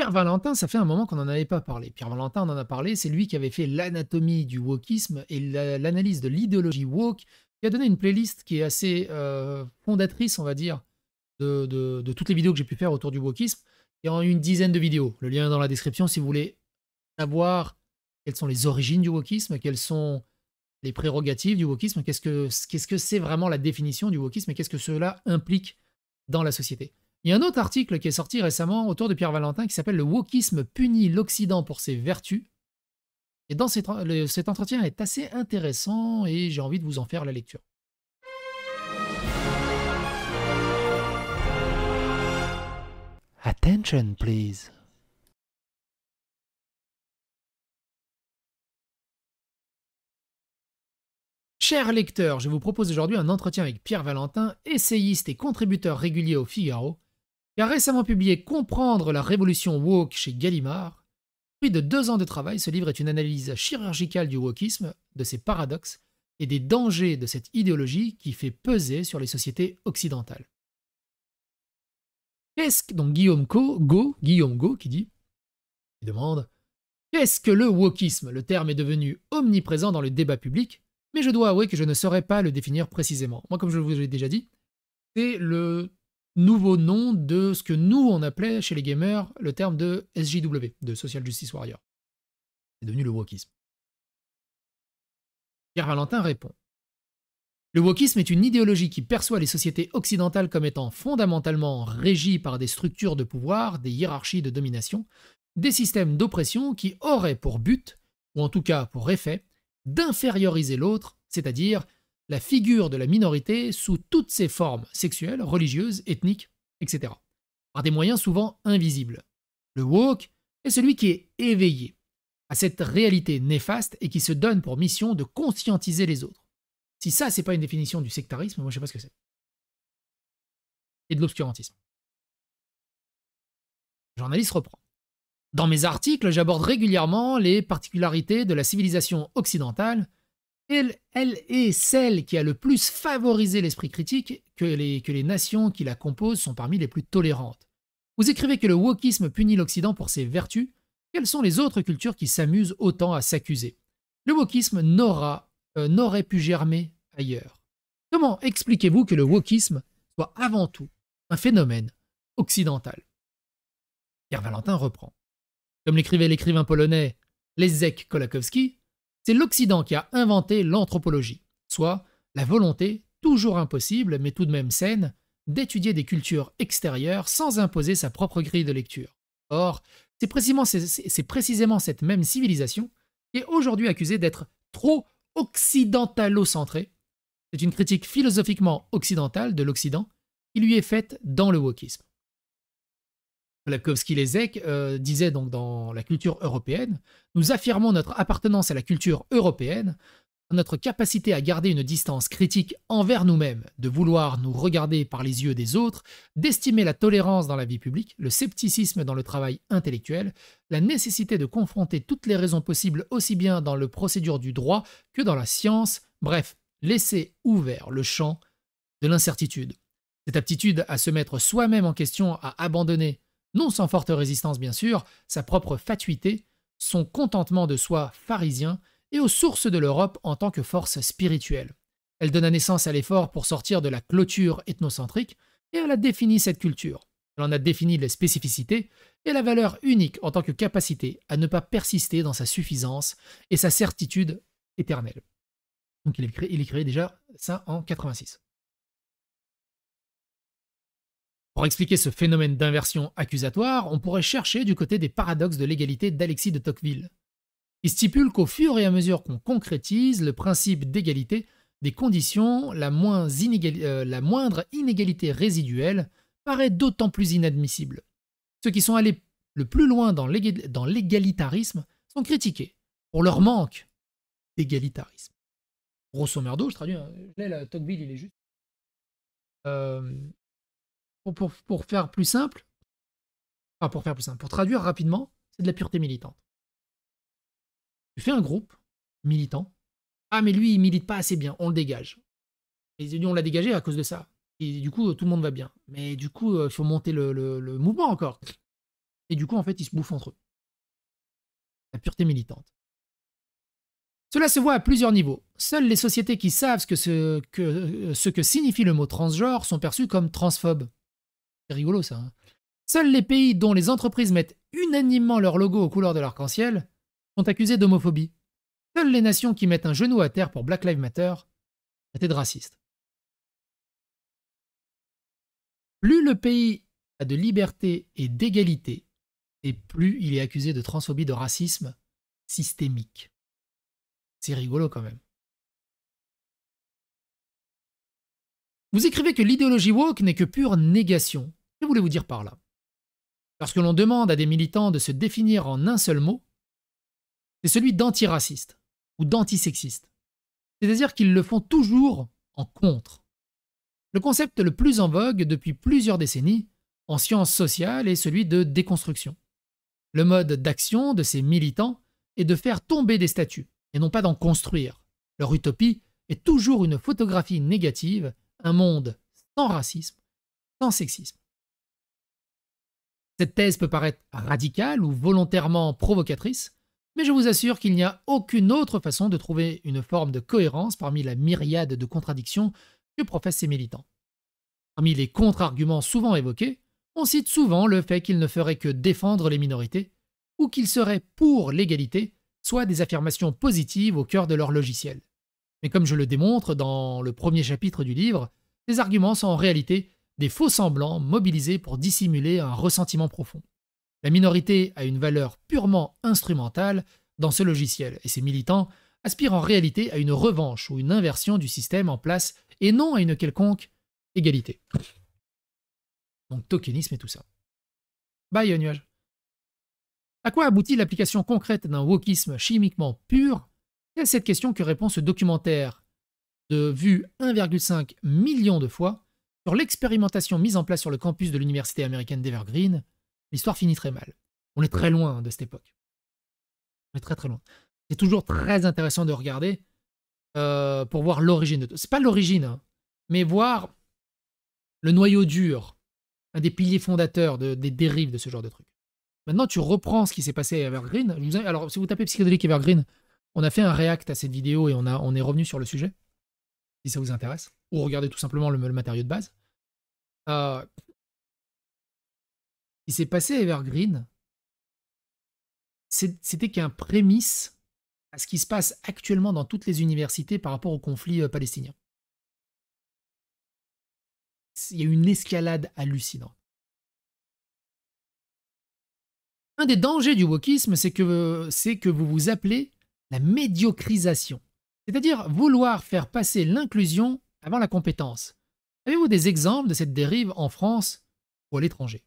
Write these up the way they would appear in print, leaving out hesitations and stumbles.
Pierre Valentin, ça fait un moment qu'on n'en avait pas parlé. Pierre Valentin, on en a parlé, c'est lui qui avait fait l'anatomie du wokisme et l'analyse de l'idéologie woke, qui a donné une playlist qui est assez fondatrice, on va dire, de toutes les vidéos que j'ai pu faire autour du wokisme. Il y a une dizaine de vidéos. Le lien est dans la description si vous voulez savoir quelles sont les origines du wokisme, quelles sont les prérogatives du wokisme, qu'est-ce que c'est vraiment la définition du wokisme et qu'est-ce que cela implique dans la société. Il y a un autre article qui est sorti récemment autour de Pierre Valentin qui s'appelle « Le wokisme punit l'Occident pour ses vertus ». Et dans cet entretien est assez intéressant et j'ai envie de vous en faire la lecture. Attention, please. Chers lecteurs, je vous propose aujourd'hui un entretien avec Pierre Valentin, essayiste et contributeur régulier au Figaro, qui a récemment publié Comprendre la révolution woke chez Gallimard. Fruit de 2 ans de travail, ce livre est une analyse chirurgicale du wokisme, de ses paradoxes et des dangers de cette idéologie qui fait peser sur les sociétés occidentales. Donc Guillaume Go qui demande « Qu'est-ce que le wokisme ?» Le terme est devenu omniprésent dans le débat public, mais je dois avouer que je ne saurais pas le définir précisément. Moi, comme je vous l'ai déjà dit, c'est le nouveau nom de ce que nous, on appelait chez les gamers le terme de SJW, de Social Justice Warrior. C'est devenu le wokisme. Pierre Valentin répond. Le wokisme est une idéologie qui perçoit les sociétés occidentales comme étant fondamentalement régies par des structures de pouvoir, des hiérarchies de domination, des systèmes d'oppression qui auraient pour but, ou en tout cas pour effet, d'inférioriser l'autre, c'est-à-dire la figure de la minorité sous toutes ses formes sexuelles, religieuses, ethniques, etc., par des moyens souvent invisibles. Le woke est celui qui est éveillé à cette réalité néfaste et qui se donne pour mission de conscientiser les autres. Si ça, c'est pas une définition du sectarisme, moi je sais pas ce que c'est. Et de l'obscurantisme. Le journaliste reprend. Dans mes articles, j'aborde régulièrement les particularités de la civilisation occidentale. Elle est celle qui a le plus favorisé l'esprit critique, que les nations qui la composent sont parmi les plus tolérantes. Vous écrivez que le wokisme punit l'Occident pour ses vertus. Quelles sont les autres cultures qui s'amusent autant à s'accuser? Le wokisme n'aurait pu germer ailleurs. Comment expliquez-vous que le wokisme soit avant tout un phénomène occidental? Pierre Valentin reprend. Comme l'écrivait l'écrivain polonais Leszek Kolakowski, c'est l'Occident qui a inventé l'anthropologie, soit la volonté, toujours impossible mais tout de même saine, d'étudier des cultures extérieures sans imposer sa propre grille de lecture. Or, c'est précisément cette même civilisation qui est aujourd'hui accusée d'être trop occidentalo-centrée. C'est une critique philosophiquement occidentale de l'Occident qui lui est faite dans le wokisme. Kolakowski-Leszek disait donc dans la culture européenne, nous affirmons notre appartenance à la culture européenne, notre capacité à garder une distance critique envers nous-mêmes, de vouloir nous regarder par les yeux des autres, d'estimer la tolérance dans la vie publique, le scepticisme dans le travail intellectuel, la nécessité de confronter toutes les raisons possibles aussi bien dans le procédure du droit que dans la science, bref, laisser ouvert le champ de l'incertitude. Cette aptitude à se mettre soi-même en question, à abandonner, non sans forte résistance bien sûr, sa propre fatuité, son contentement de soi pharisien, et aux sources de l'Europe en tant que force spirituelle. Elle donna naissance à l'effort pour sortir de la clôture ethnocentrique et elle a défini cette culture. Elle en a défini les spécificités et la valeur unique en tant que capacité à ne pas persister dans sa suffisance et sa certitude éternelle. Donc il écrivait déjà ça en 86. Pour expliquer ce phénomène d'inversion accusatoire, on pourrait chercher du côté des paradoxes de l'égalité d'Alexis de Tocqueville. Il stipule qu'au fur et à mesure qu'on concrétise le principe d'égalité des conditions, la moindre inégalité résiduelle paraît d'autant plus inadmissible. Ceux qui sont allés le plus loin dans l'égalitarisme sont critiqués pour leur manque d'égalitarisme. Grosso merdo, je traduis, Tocqueville, il est juste. Pour faire plus simple, pour traduire rapidement, c'est de la pureté militante. Tu fais un groupe militant. Ah, mais lui, il milite pas assez bien, on le dégage. Et lui, on l'a dégagé à cause de ça. Et du coup, tout le monde va bien. Mais du coup, il faut monter le mouvement encore. et du coup, en fait, ils se bouffent entre eux. La pureté militante. Cela se voit à plusieurs niveaux. Seules les sociétés qui savent ce que signifie le mot transgenre sont perçues comme transphobes. C'est rigolo ça. Hein. Seuls les pays dont les entreprises mettent unanimement leur logo aux couleurs de l'arc-en-ciel sont accusés d'homophobie. Seules les nations qui mettent un genou à terre pour Black Lives Matter étaient de racistes. Plus le pays a de liberté et d'égalité, et plus il est accusé de transphobie, de racisme systémique. C'est rigolo quand même. Vous écrivez que l'idéologie woke n'est que pure négation. Que voulez-vous dire par là? Lorsque l'on demande à des militants de se définir en un seul mot, c'est celui d'antiraciste ou d'antisexiste. C'est-à-dire qu'ils le font toujours en contre. Le concept le plus en vogue depuis plusieurs décennies en sciences sociales est celui de déconstruction. Le mode d'action de ces militants est de faire tomber des statues et non pas d'en construire. Leur utopie est toujours une photographie négative, un monde sans racisme, sans sexisme. Cette thèse peut paraître radicale ou volontairement provocatrice, mais je vous assure qu'il n'y a aucune autre façon de trouver une forme de cohérence parmi la myriade de contradictions que professent ces militants. Parmi les contre-arguments souvent évoqués, on cite souvent le fait qu'ils ne feraient que défendre les minorités, ou qu'ils seraient pour l'égalité, soit des affirmations positives au cœur de leur logiciel. Mais comme je le démontre dans le premier chapitre du livre, ces arguments sont en réalité des faux semblants mobilisés pour dissimuler un ressentiment profond. La minorité a une valeur purement instrumentale dans ce logiciel, et ces militants aspirent en réalité à une revanche ou une inversion du système en place, et non à une quelconque égalité. Donc tokenisme et tout ça. Bye, nuage. À quoi aboutit l'application concrète d'un wokisme chimiquement pur? C'est cette question que répond ce documentaire de vue 1,5 million de fois sur l'expérimentation mise en place sur le campus de l'université américaine d'Evergreen. L'histoire finit très mal. On est très loin de cette époque. On est très très loin. C'est toujours très intéressant de regarder pour voir l'origine de tout. C'est pas l'origine, hein, mais voir le noyau dur, un des piliers fondateurs des dérives de ce genre de truc. Maintenant, tu reprends ce qui s'est passé à Evergreen. Alors, si vous tapez psychédélique Evergreen, on a fait un react à cette vidéo et on est revenu sur le sujet, si ça vous intéresse. Ou regardez tout simplement le matériau de base. Ce qui s'est passé à Evergreen, c'était qu'un prémisse à ce qui se passe actuellement dans toutes les universités par rapport au conflit palestinien. Il y a une escalade hallucinante. Un des dangers du wokisme, c'est que vous vous appelez la médiocrisation. C'est-à-dire vouloir faire passer l'inclusion avant la compétence. Avez-vous des exemples de cette dérive en France ou à l'étranger?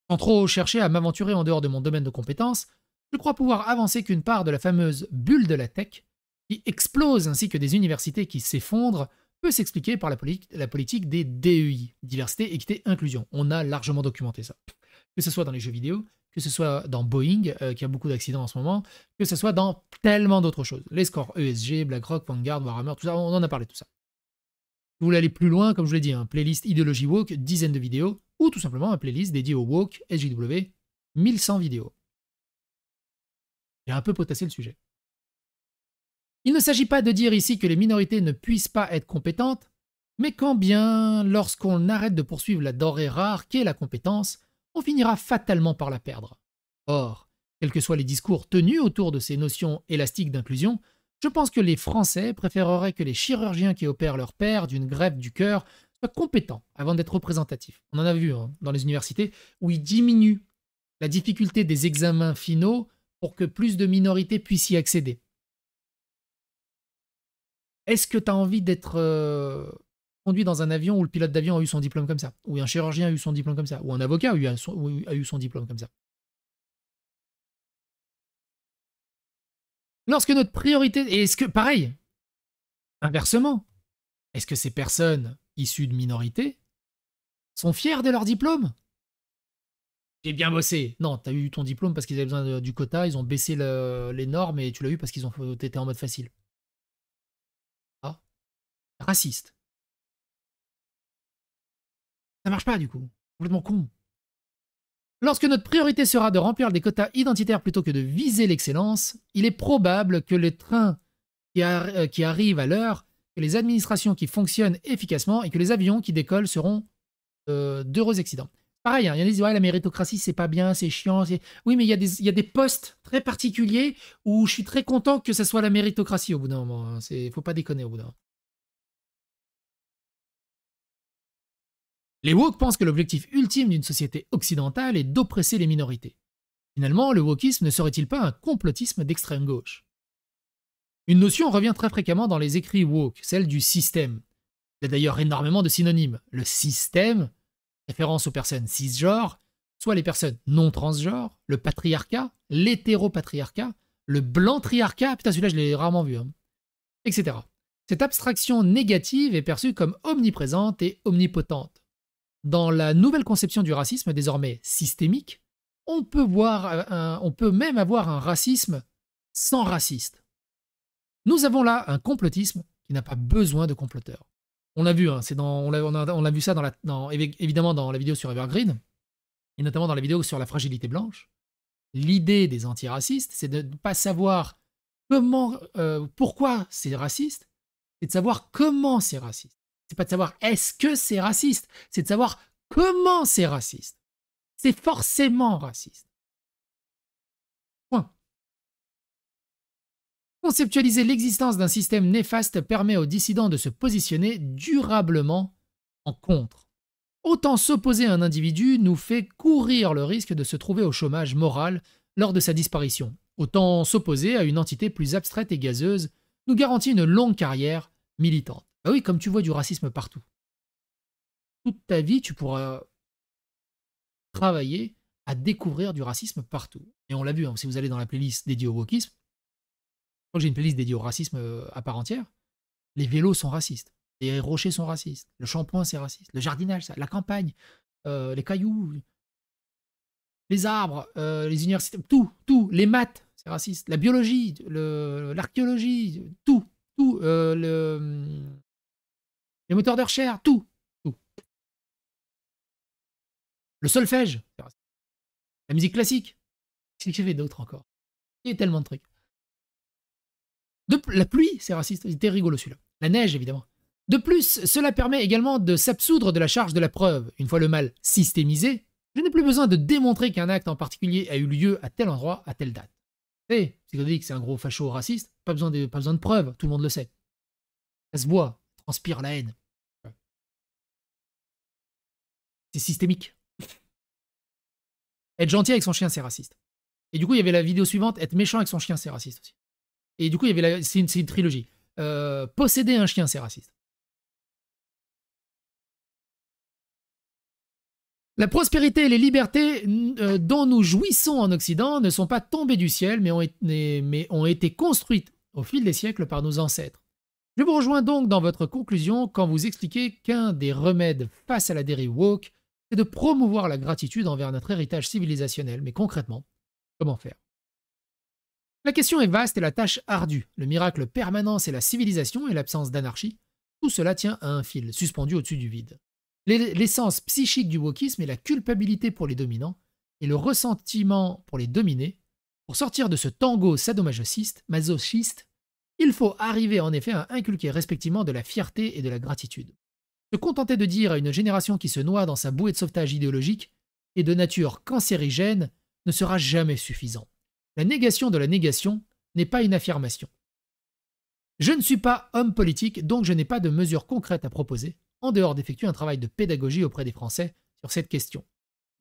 Sans trop chercher à m'aventurer en dehors de mon domaine de compétences, je crois pouvoir avancer qu'une part de la fameuse bulle de la tech, qui explose ainsi que des universités qui s'effondrent, peut s'expliquer par la politique des DEI, diversité, équité, inclusion. On a largement documenté ça. Que ce soit dans les jeux vidéo, que ce soit dans Boeing, qui a beaucoup d'accidents en ce moment, que ce soit dans tellement d'autres choses. Les scores ESG, BlackRock, Vanguard, Warhammer, tout ça, on en a parlé de tout ça. Si vous voulez aller plus loin, comme je l'ai dit, un playlist idéologie woke, dizaines de vidéos, ou tout simplement un playlist dédié au woke, SJW, 1100 vidéos. J'ai un peu potassé le sujet. Il ne s'agit pas de dire ici que les minorités ne puissent pas être compétentes, mais quand bien, lorsqu'on arrête de poursuivre la denrée rare qu'est la compétence, on finira fatalement par la perdre. Or, quels que soient les discours tenus autour de ces notions élastiques d'inclusion, je pense que les Français préféreraient que les chirurgiens qui opèrent leur père d'une greffe du cœur soient compétents avant d'être représentatifs. On en a vu dans les universités où ils diminuent la difficulté des examens finaux pour que plus de minorités puissent y accéder. Est-ce que tu as envie d'être conduit dans un avion où le pilote d'avion a eu son diplôme comme ça, ou un chirurgien a eu son diplôme comme ça, ou un avocat a eu son diplôme comme ça? Lorsque notre priorité... Et est-ce que, pareil, inversement, est-ce que ces personnes issues de minorités sont fières de leur diplôme? J'ai bien bossé. Non, t'as eu ton diplôme parce qu'ils avaient besoin du quota, ils ont baissé les normes et tu l'as eu parce qu'ils ont été en mode facile. Ah, raciste. Ça marche pas du coup. Complètement con. Lorsque notre priorité sera de remplir des quotas identitaires plutôt que de viser l'excellence, il est probable que les trains qui arrivent à l'heure, que les administrations qui fonctionnent efficacement et que les avions qui décollent seront d'heureux accidents. Pareil, hein, il y en a qui disent ouais, la méritocratie, c'est pas bien, c'est chiant. Oui, mais il y a des postes très particuliers où je suis très content que ça soit la méritocratie au bout d'un moment. Hein. Faut pas déconner au bout d'un moment. Les woke pensent que l'objectif ultime d'une société occidentale est d'oppresser les minorités. Finalement, le wokisme ne serait-il pas un complotisme d'extrême gauche? Une notion revient très fréquemment dans les écrits woke, celle du système. Il y a d'ailleurs énormément de synonymes. Le système, référence aux personnes cisgenres, soit les personnes non transgenres, le patriarcat, l'hétéropatriarcat, le blanc-triarcat, putain celui-là je l'ai rarement vu, hein, etc. Cette abstraction négative est perçue comme omniprésente et omnipotente. Dans la nouvelle conception du racisme, désormais systémique, on peut même avoir un racisme sans raciste. Nous avons là un complotisme qui n'a pas besoin de comploteurs. On l'a vu, hein, on a vu ça évidemment dans la vidéo sur Evergreen, et notamment dans la vidéo sur la fragilité blanche. L'idée des antiracistes, c'est de ne pas savoir pourquoi c'est raciste, c'est de savoir comment c'est raciste. C'est pas de savoir est-ce que c'est raciste, c'est de savoir comment c'est raciste. C'est forcément raciste. Point. Conceptualiser l'existence d'un système néfaste permet aux dissidents de se positionner durablement en contre. Autant s'opposer à un individu nous fait courir le risque de se trouver au chômage moral lors de sa disparition. Autant s'opposer à une entité plus abstraite et gazeuse nous garantit une longue carrière militante. Bah oui, comme tu vois du racisme partout. Toute ta vie, tu pourras travailler à découvrir du racisme partout. Et on l'a vu, hein, si vous allez dans la playlist dédiée au wokisme, je crois que j'ai une playlist dédiée au racisme à part entière, les vélos sont racistes, les rochers sont racistes, le shampoing c'est raciste, le jardinage, la campagne, les cailloux, les arbres, les universités, tout, les maths, c'est raciste, la biologie, l'archéologie, tout, les moteurs de recherche, tout. Le solfège, c'est raciste. La musique classique, qu'est-ce que j'ai fait d'autre encore? Il y a tellement de trucs. La pluie, c'est raciste, c'était rigolo celui-là. La neige, évidemment. De plus, cela permet également de s'absoudre de la charge de la preuve. Une fois le mal systémisé, je n'ai plus besoin de démontrer qu'un acte en particulier a eu lieu à tel endroit, à telle date. Si on dit que c'est un gros facho raciste, pas besoin de preuves, tout le monde le sait. Ça se voit, transpire la haine. C'est systémique. Être gentil avec son chien, c'est raciste. Et du coup, il y avait la vidéo suivante, être méchant avec son chien, c'est raciste aussi. Et du coup, c'est une trilogie. Posséder un chien, c'est raciste. La prospérité et les libertés dont nous jouissons en Occident ne sont pas tombées du ciel, mais ont été construites au fil des siècles par nos ancêtres. Je vous rejoins donc dans votre conclusion quand vous expliquez qu'un des remèdes face à la dérive woke, c'est de promouvoir la gratitude envers notre héritage civilisationnel. Mais concrètement, comment faire? La question est vaste et la tâche ardue. Le miracle permanent, c'est la civilisation et l'absence d'anarchie. Tout cela tient à un fil, suspendu au-dessus du vide. L'essence psychique du wokisme est la culpabilité pour les dominants et le ressentiment pour les dominés. Pour sortir de ce tango sadomasochiste, il faut arriver en effet à inculquer respectivement de la fierté et de la gratitude. Se contenter de dire à une génération qui se noie dans sa bouée de sauvetage idéologique et de nature cancérigène ne sera jamais suffisant. La négation de la négation n'est pas une affirmation. Je ne suis pas homme politique, donc je n'ai pas de mesures concrètes à proposer, en dehors d'effectuer un travail de pédagogie auprès des Français sur cette question.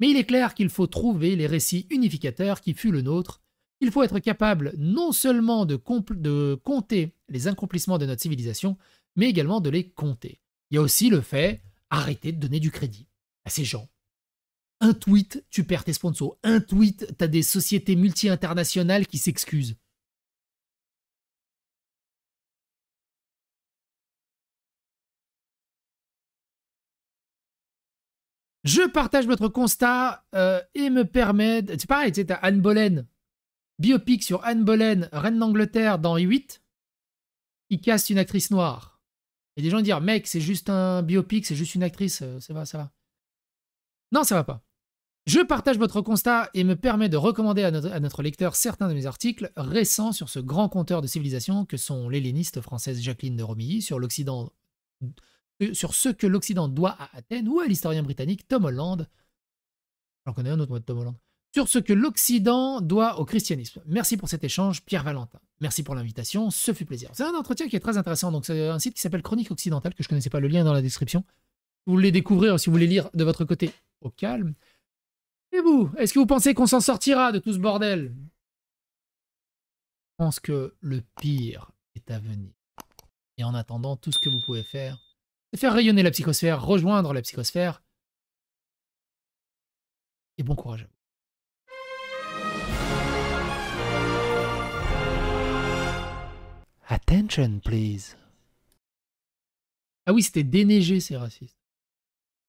Mais il est clair qu'il faut trouver les récits unificateurs qui fut le nôtre. Il faut être capable non seulement de compter les accomplissements de notre civilisation, mais également de les compter. Il y a aussi le fait, arrêter de donner du crédit à ces gens. Un tweet, tu perds tes sponsors. Un tweet, t'as des sociétés multi-internationales qui s'excusent. Je partage votre constat et me permet... C'est pareil, tu sais, t'as Anne Boleyn, biopic sur Anne Boleyn, reine d'Angleterre dans 8, qui casse une actrice noire. Et des gens disent, mec, c'est juste un biopic, c'est juste une actrice, ça va, ça va. Non, ça va pas. Je partage votre constat et me permets de recommander à notre lecteur certains de mes articles récents sur ce grand conteur de civilisation que sont l'helléniste française Jacqueline de Romilly sur l'Occident, sur ce que l'Occident doit à Athènes, ou à l'historien britannique Tom Holland. J'en connais un autre, moi, de Tom Holland. Sur ce que l'Occident doit au christianisme. Merci pour cet échange, Pierre Valentin. Merci pour l'invitation, ce fut plaisir. C'est un entretien qui est très intéressant. Donc c'est un site qui s'appelle Chronique Occidentale, que je ne connaissais pas, le lien est dans la description. Vous voulez découvrir, si vous voulez lire de votre côté, au calme. Et vous, est-ce que vous pensez qu'on s'en sortira de tout ce bordel? Je pense que le pire est à venir. Et en attendant, tout ce que vous pouvez faire, c'est faire rayonner la psychosphère, rejoindre la psychosphère. Et bon courage à vous. Attention, please. Ah oui, c'était déneigé, c'est raciste.